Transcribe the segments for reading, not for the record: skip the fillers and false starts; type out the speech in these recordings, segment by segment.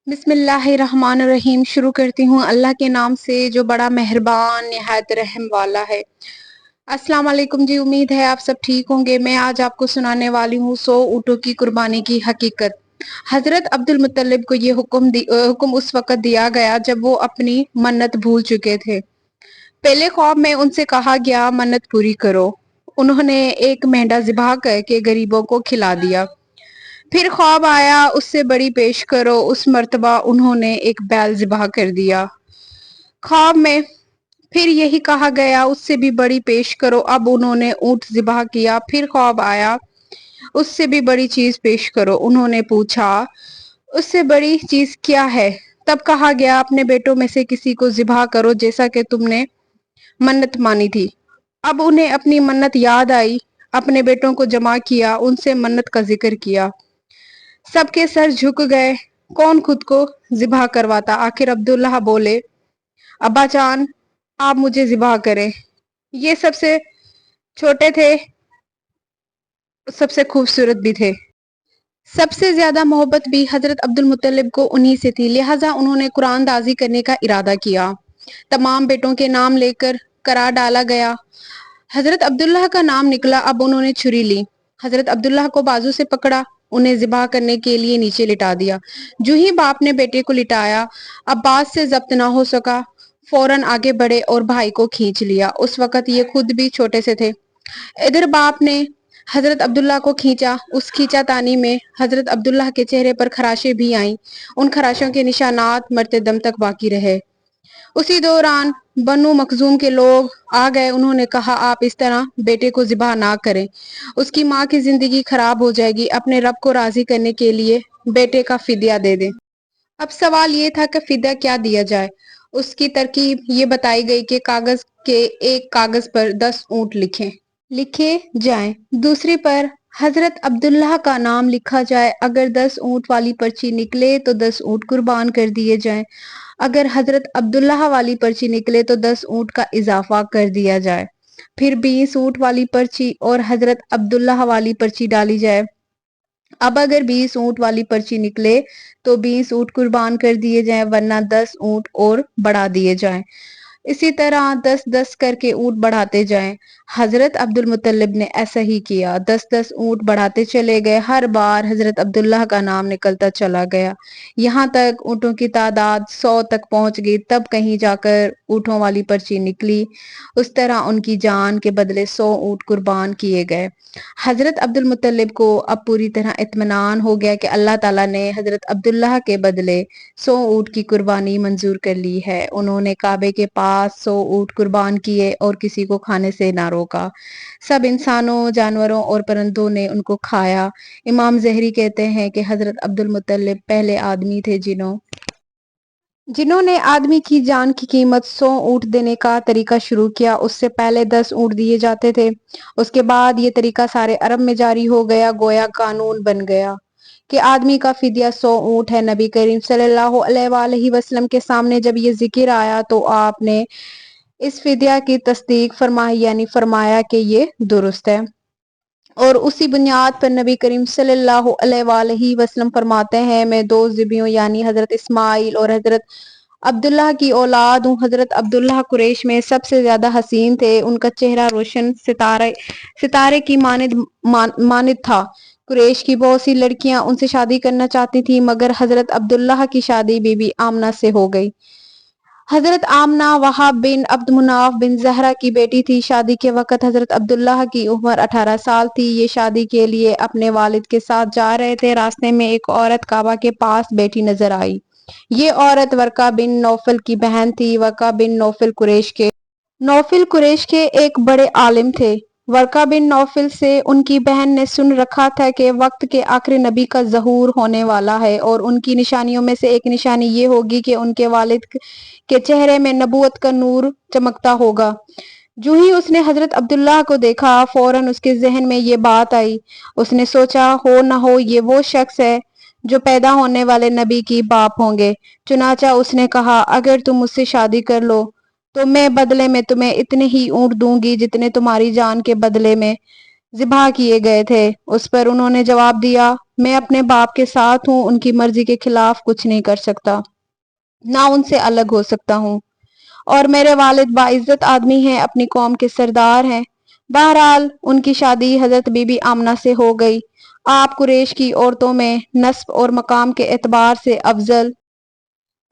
बिस्मिल्लाहिर्रहमानिर्रहीम। शुरू करती हूँ अल्लाह के नाम से जो बड़ा मेहरबान निहायत रहम वाला है। अस्सलाम वालेकुम जी, उम्मीद है आप सब ठीक होंगे। मैं आज आपको सुनाने वाली हूँ 100 ऊँटों की कुर्बानी की हकीकत। हजरत अब्दुल मुत्तलिब को ये हुक्म उस वक्त दिया गया जब वो अपनी मन्नत भूल चुके थे। पहले ख्वाब में उनसे कहा गया मन्नत पूरी करो। उन्होंने एक मेंढा ज़िबा करके गरीबों को खिला दिया। फिर ख्वाब आया उससे बड़ी पेश करो। उस मर्तबा उन्होंने एक बैल ज़िबा कर दिया। ख्वाब में फिर यही कहा गया उससे भी बड़ी पेश करो। अब उन्होंने ऊंट ज़िबा किया। फिर ख्वाब आया उससे भी बड़ी चीज पेश करो। उन्होंने पूछा उससे बड़ी चीज क्या है? तब कहा गया अपने बेटों में से किसी को ज़िबा करो जैसा कि तुमने मन्नत मानी थी। अब उन्हें अपनी मन्नत याद आई। अपने बेटों को जमा किया, उनसे मन्नत का जिक्र किया। सबके सर झुक गए। कौन खुद को ज़िबा करवाता? आखिर अब्दुल्लाह बोले, अब्बा जान आप मुझे ज़िबा करें। ये सबसे छोटे थे, सबसे खूबसूरत भी थे। सबसे ज्यादा मोहब्बत भी हजरत अब्दुल मुत्तलिब को उन्हीं से थी, लिहाजा उन्होंने कुरान दाजी करने का इरादा किया। तमाम बेटों के नाम लेकर करार डाला गया। हजरत अब्दुल्लाह का नाम निकला। अब उन्होंने छुरी ली। हजरत अब्दुल्लाह को बाजू से पकड़ा, उन्हें ज़िबा करने के लिए नीचे लिटा दिया। जो ही बाप ने बेटे को लिटाया, अब्बास से जब्त ना हो सका। फौरन आगे बढ़े और भाई को खींच लिया। उस वक्त ये खुद भी छोटे से थे। इधर बाप ने हजरत अब्दुल्लाह को खींचा। उस खींचातानी में हजरत अब्दुल्लाह के चेहरे पर खराशें भी आईं। उन खराशों के निशानात मरते दम तक बाकी रहे। उसी दौरान बनु मखजूम के लोग आ गए। उन्होंने कहा, आप इस तरह बेटे को ज़िबा ना करें, उसकी माँ की जिंदगी खराब हो जाएगी। अपने रब को राजी करने के लिए बेटे का फिदिया दे दें। अब सवाल ये था कि फिदिया क्या दिया जाए। उसकी तरकीब ये बताई गई कि कागज के एक कागज पर 10 ऊंट लिखे जाएं। दूसरी पर हजरत अब्दुल्लाह का नाम लिखा जाए। अगर 10 ऊंट वाली पर्ची निकले तो 10 ऊंट कुर्बान कर दिए जाएं। अगर हजरत अब्दुल्लाह वाली पर्ची निकले तो 10 ऊंट का इजाफा कर दिया जाए। फिर 20 ऊंट वाली पर्ची और हजरत अब्दुल्लाह वाली पर्ची डाली जाए। अब अगर 20 ऊंट वाली पर्ची निकले तो 20 ऊंट कुर्बान कर दिए जाएं, वरना 10 ऊंट और बढ़ा दिए जाएं। इसी तरह 10-10 करके ऊंट बढ़ाते जाएं। हजरत अब्दुल मुत्तलिब ने ऐसा ही किया। 10-10 ऊंट बढ़ाते चले गए। हर बार हजरत अब्दुल्लाह का नाम निकलता चला गया। यहाँ तक ऊंटों की तादाद 100 तक पहुंच गई। तब कहीं जाकर ऊंटों वाली पर्ची निकली। उस तरह उनकी जान के बदले 100 ऊंट कुर्बान किए गए। हजरत अब्दुल मुत्तलिब को अब पूरी तरह इत्मीनान हो गया कि अल्लाह ताला ने हजरत अब्दुल्लाह के बदले 100 ऊंट की कुर्बानी मंजूर कर ली है। उन्होंने काबे के पास 100 ऊंट कुर्बान किए और किसी को खाने से ना रोका। सब इंसानों, जानवरों और परिंदों ने उनको खाया। इमाम ज़हरी कहते हैं कि हजरत अब्दुल मुत्तलिब पहले आदमी थे जिन्होंने आदमी की जान की कीमत 100 ऊंट देने का तरीका शुरू किया। उससे पहले 10 ऊंट दिए जाते थे। उसके बाद ये तरीका सारे अरब में जारी हो गया। गोया कानून बन गया कि आदमी का फिदिया 100 ऊंट है। नबी करीम सल्लल्लाहु अलैहि वसल्लम के सामने जब ये जिक्र आया तो आपने इस फिदिया की तस्दीक फरमाई, यानी फरमाया कि ये दुरुस्त है। और उसी बुनियाद पर नबी करीम सल्लल्लाहु अलैहि वसल्लम फरमाते हैं, मैं दो ज़िबियों यानी हजरत इस्माइल और हजरत अब्दुल्लाह की औलाद हूँ। हजरत अब्दुल्लाह कुरैश में सबसे ज्यादा हसीन थे। उनका चेहरा रोशन सितारे सितारे की मानिद था। कुरैश की बहुत सी लड़कियां उनसे शादी करना चाहती थी, मगर हजरत अब्दुल्लाह की शादी बीबी आमना से हो गई। हजरत आमना वहाब बिन अब्द मुनाफ बिन जहरा की बेटी थी। शादी के वक्त हजरत अब्दुल्लाह की उम्र 18 साल थी। ये शादी के लिए अपने वालिद के साथ जा रहे थे। रास्ते में एक औरत काबा के पास बैठी नजर आई। ये औरत वर्का बिन नौफल की बहन थी। वर्का बिन नौफल कुरैश के एक बड़े आलिम थे। वर्का बिन नौफल से उनकी बहन ने सुन रखा था कि वक्त के आखिरी नबी का ज़हूर होने वाला है और उनकी निशानियों में से एक निशानी ये होगी कि उनके वालिद के चेहरे में नबूवत का नूर चमकता होगा। जो ही उसने हजरत अब्दुल्लाह को देखा, फौरन उसके जहन में ये बात आई। उसने सोचा, हो न हो ये वो शख्स है जो पैदा होने वाले नबी की बाप होंगे। चुनाचा उसने कहा, अगर तुम मुझसे शादी कर लो तो मैं बदले में तुम्हें इतने ही ऊंट दूंगी जितने तुम्हारी जान के बदले में ذبح کیے گئے تھے۔ اس پر انہوں نے جواب دیا، میں اپنے باپ کے ساتھ ہوں، ان کی مرضی کے خلاف کچھ نہیں کر سکتا، نہ ان سے الگ ہو سکتا ہوں، اور میرے والد باعزت آدمی ہیں، اپنی قوم کے سردار ہیں۔ بہرحال ان کی شادی حضرت بی بی آمنہ سے ہو گئی۔ آپ قریش کی عورتوں میں نسب اور مقام کے اعتبار سے افضل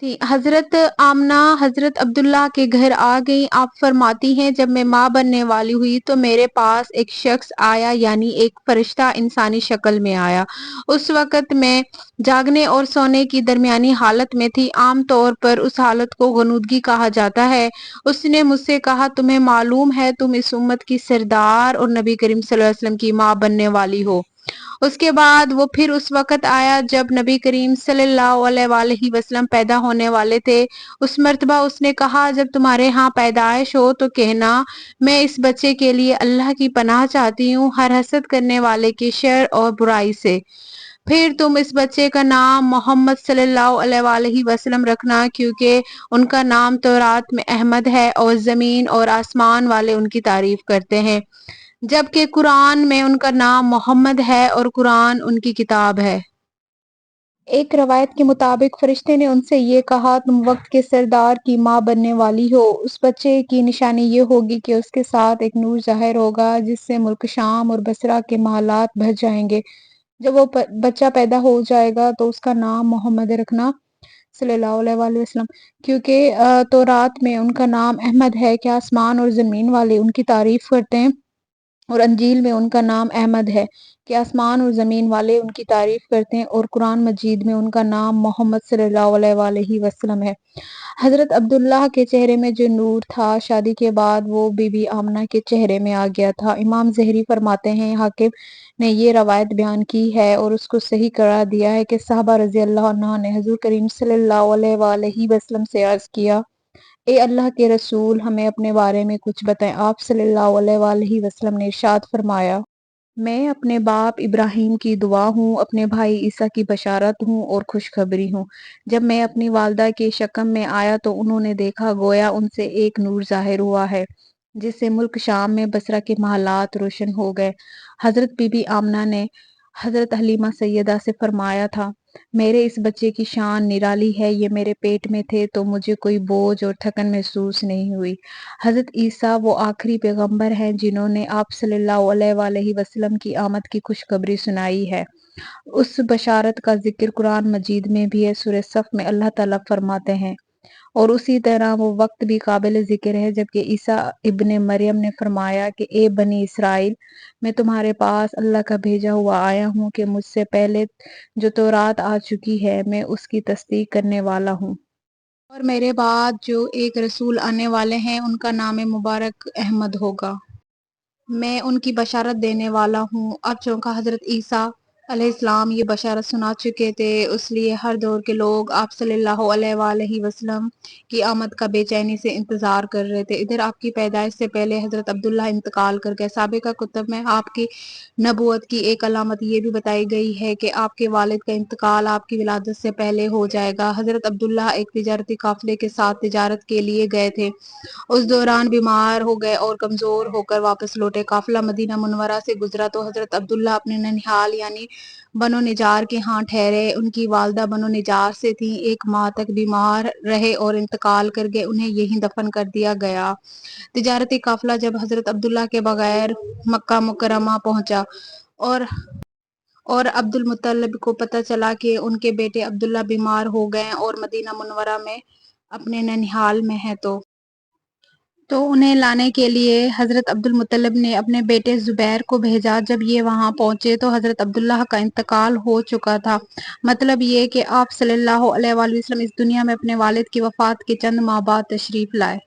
تھی۔ حضرت آمنہ حضرت عبداللہ کے گھر آ گئیں۔ آپ فرماتی ہیں، جب میں ماں بننے والی ہوئی تو میرے پاس ایک شخص آیا، یعنی ایک فرشتہ انسانی شکل میں آیا۔ اس وقت میں جاگنے اور سونے کی درمیانی حالت میں تھی۔ عام طور پر اس حالت کو غنودگی کہا جاتا ہے۔ اس نے مجھ سے کہا، تمہیں معلوم ہے تم اس امت کی سردار اور نبی کریم صلی اللہ علیہ وسلم کی ماں بننے والی ہو۔ اس کے بعد وہ پھر اس وقت آیا جب نبی کریم صلی اللہ علیہ وآلہ وسلم پیدا ہونے والے تھے۔ اس مرتبہ اس نے کہا، جب تمہارے ہاں پیدائش ہو تو کہنا، میں اس بچے کے لیے اللہ کی پناہ چاہتی ہوں ہر حسد کرنے والے کے شر اور برائی سے۔ پھر تم اس بچے کا نام محمد صلی اللہ علیہ وآلہ وسلم رکھنا، کیونکہ ان کا نام تورات میں احمد ہے اور زمین اور آسمان والے ان کی تعریف کرتے ہیں، جبکہ قرآن میں ان کا نام محمد ہے اور قرآن ان کی کتاب ہے۔ ایک روایت کے مطابق فرشتے نے ان سے یہ کہا، تم وقت کے سردار کی ماں بننے والی ہو۔ اس بچے کی نشانی یہ ہوگی کہ اس کے ساتھ ایک نور ظاہر ہوگا جس سے ملک شام اور بصرہ کے محلات بھر جائیں گے۔ جب وہ بچہ پیدا ہو جائے گا تو اس کا نام محمد رکھنا صلی اللہ علیہ وآلہ وسلم، کیونکہ تورات میں ان کا نام احمد ہے کہ آسمان اور زمین والے ان کی تعریف کرتے ہیں، اور انجیل میں ان کا نام احمد ہے کہ آسمان اور زمین والے ان کی تعریف کرتے ہیں، اور قرآن مجید میں ان کا نام محمد صلی اللہ علیہ وآلہ وسلم ہے۔ حضرت عبداللہ کے چہرے میں جو نور تھا، شادی کے بعد وہ بی بی آمنہ کے چہرے میں آ گیا تھا۔ امام زہری فرماتے ہیں، حاکم نے یہ روایت بیان کی ہے اور اس کو صحیح قرار دیا ہے کہ صحابہ رضی اللہ عنہ نے حضور کریم صلی اللہ علیہ وآلہ وسلم سے عرض کیا، اے اللہ کے رسول، ہمیں اپنے بارے میں کچھ بتائیں۔ آپ صلی اللہ علیہ وآلہ وسلم نے ارشاد فرمایا، میں اپنے باپ ابراہیم کی دعا ہوں، اپنے بھائی عیسیٰ کی بشارت ہوں اور خوشخبری ہوں۔ جب میں اپنی والدہ کے شکم میں آیا تو انہوں نے دیکھا گویا ان سے ایک نور ظاہر ہوا ہے جس سے ملک شام میں بصرہ کے محلات روشن ہو گئے۔ حضرت بی بی آمنہ نے حضرت حلیمہ سیدہ سے فرمایا تھا، میرے اس بچے کی شان نرالی ہے، یہ میرے پیٹ میں تھے تو مجھے کوئی بوجھ اور تھکن محسوس نہیں ہوئی۔ حضرت عیسیٰ وہ آخری پیغمبر ہیں جنہوں نے آپ صلی اللہ علیہ وآلہ وسلم کی آمد کی خوشخبری سنائی ہے۔ اس بشارت کا ذکر قرآن مجید میں بھی ہے۔ سورہ صف میں اللہ تعالیٰ فرماتے ہیں، اور اسی طرح وہ وقت بھی قابل ذکر ہے جبکہ عیسیٰ ابن مریم نے فرمایا کہ اے بنی اسرائیل، میں تمہارے پاس اللہ کا بھیجا ہوا آیا ہوں کہ مجھ سے پہلے جو تورات آ چکی ہے میں اس کی تصدیق کرنے والا ہوں، اور میرے بعد جو ایک رسول آنے والے ہیں ان کا نام مبارک احمد ہوگا، میں ان کی بشارت دینے والا ہوں۔ اب چونکہ حضرت عیسیٰ علیہ السلام یہ بشارت سنا چکے تھے، اس لیے ہر دور کے لوگ آپ صلی اللہ علیہ وآلہ وسلم کی آمد کا بے چینی سے انتظار کر رہے تھے۔ ادھر آپ کی پیدائش سے پہلے حضرت عبداللہ انتقال کر گئے۔ سابقہ کتب میں آپ کی نبوت کی ایک علامت یہ بھی بتائی گئی ہے کہ آپ کے والد کا انتقال آپ کی ولادت سے پہلے ہو جائے گا۔ حضرت عبداللہ ایک تجارتی قافلے کے ساتھ تجارت کے لیے گئے تھے، اس دوران بیمار ہو گئے اور کمزور ہو کر واپس لوٹے۔ قافلہ مدینہ منورہ سے گزرا تو حضرت عبداللہ اپنے ننھیال یعنی بنو نجار کے ہاں ٹھہرے۔ ان کی والدہ بنو نجار سے تھیں، ایک ماہ تک بیمار رہے اور انتقال کر گئے، انہیں یہیں دفن کر دیا گیا۔ تجارتی قافلہ جب حضرت عبداللہ کے بغیر مکہ مکرمہ پہنچا اور عبد المطلب کو پتہ چلا کہ ان کے بیٹے عبداللہ بیمار ہو گئے اور مدینہ منورہ میں اپنے ننھیال میں ہیں، تو انہیں لانے کے لیے حضرت عبد المطلب نے اپنے بیٹے زبیر کو بھیجا۔ جب یہ وہاں پہنچے تو حضرت عبداللہ کا انتقال ہو چکا تھا۔ مطلب یہ کہ آپ صلی اللہ علیہ وآلہ وسلم اس دنیا میں اپنے والد کی وفات کے چند ماہ بعد تشریف لائے۔